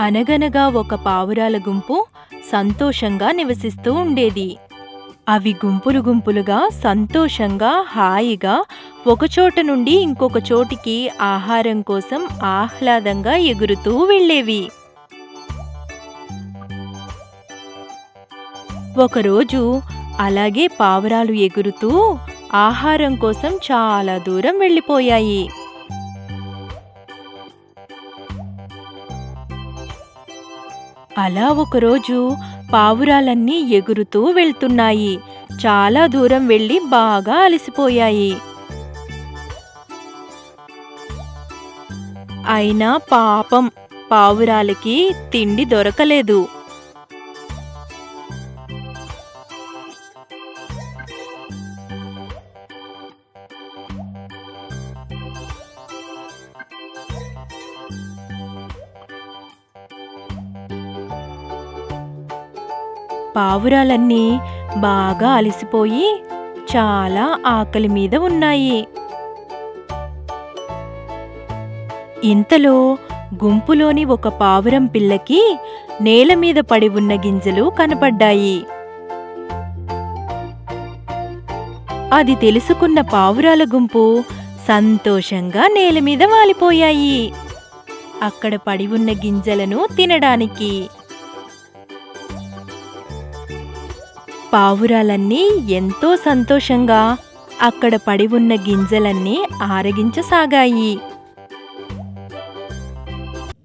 అనగనగా ఒక పావురాల గుంపు సంతోషంగా నివసిస్తూ ఉండేది. అవి గుంపులు గుంపులుగా సంతోషంగా హాయిగా ఒకచోట నుండి ఇంకొక చోటికి ఆహారం కోసం ఆహ్లాదంగా ఎగురుతూ వెళ్ళేవి. ఒకరోజు అలాగే పావురాలు ఎగురుతూ ఆహారం కోసం చాలా దూరం వెళ్ళిపోయాయి. అలా ఒకరోజు పావురాలన్నీ ఎగురుతూ వెళ్తున్నాయి. చాలా దూరం వెళ్ళి బాగా అలసిపోయాయి. అయినా పాపం పావురాలకి తిండి దొరకలేదు. పావురాలన్నీ బాగా అలసిపోయి చాలా ఆకలి మీద ఉన్నాయి. ఇంతలో గుంపులోని ఒక పావురం పిల్లకి నేల మీద పడి ఉన్న గింజలు కనపడ్డాయి. అది తెలుసుకున్న పావురాల గుంపు సంతోషంగా నేల మీద వాలిపోయాయి, అక్కడ పడి ఉన్న గింజలను తినడానికి. పావురాలన్నీ ఎంతో సంతోషంగా అక్కడ పడి ఉన్న గింజలన్నీ ఆరగించసాగాయి.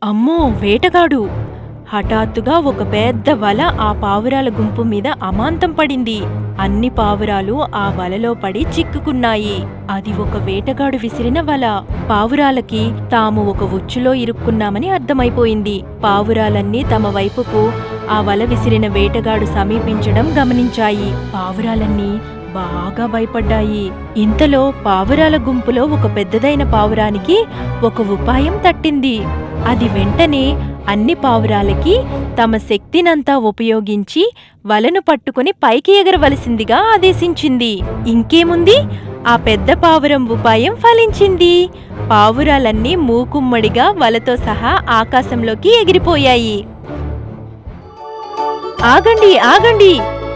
అమ్మో, వేటగాడు! హఠాత్తుగా ఒక పెద్ద వల ఆ పావురాల గుంపు మీద అమాంతం పడింది. అన్ని పావురాలు ఆ వలలో పడి చిక్కుకున్నాయి. అది ఒక వేటగాడు విసిరిన వల. పావురాలకి తాము ఒక ఉచ్చులో ఇరుక్కున్నామని అర్థమైపోయింది. పావురాలన్నీ తమ వైపుకు ఆ వల విసిరిన వేటగాడు సమీపించడం గమనించాయి. పావురాలన్నీ బాగా భయపడ్డాయి. ఇంతలో పావురాల గుంపులో ఒక పెద్దదైన పావురానికి ఒక ఉపాయం తట్టింది. అది వెంటనే అన్ని పావురాలకి తమ శక్తినంతా ఉపయోగించి వలను పట్టుకుని పైకి ఎగరవలసిందిగా ఆదేశించింది. ఇంకేముంది, ఆ పెద్ద పావురం ఉపాయం ఫలించింది. పావురాలన్నీ మూకుమ్మడిగా వలతో సహా ఆకాశంలోకి ఎగిరిపోయాయి. ఆగండి, ఆగండి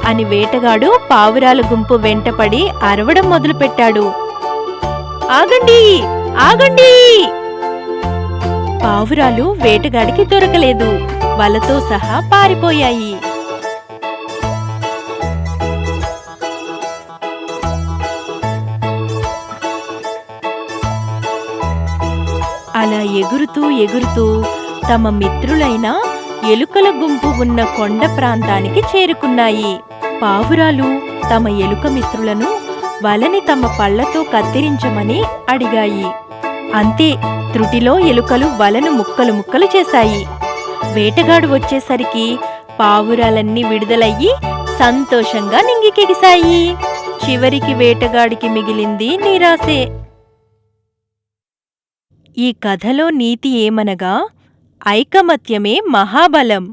అని వేటగాడు పావురాల గుంపు వెంటపడి అరవడం మొదలుపెట్టాడు. ఆగండి, ఆగండి! పావురాలు వేటగాడికి దొరకలేదు. వలతో సహా పారిపోయాయి. అలా ఎగురుతూ ఎగురుతూ తమ మిత్రులైన ఎలుకల గుంపు ఉన్న కొండ ప్రాంతానికి చేరుకున్నాయి. పావురాలు తమ ఎలుక మిత్రులను వలని తమ పళ్లతో కత్తిరించమని అడిగాయి. అంతే, త్రుటిలో ఎలుకలు వలను ముక్కలు ముక్కలు చేశాయి. వేటగాడు వచ్చేసరికి పావురాలన్నీ విడుదలయ్యి సంతోషంగా నింగికెగిశాయి. చివరికి వేటగాడికి మిగిలింది నిరాశే. ఈ కథలో నీతి ఏమనగా, ఐకమత్యమే మహాబలం.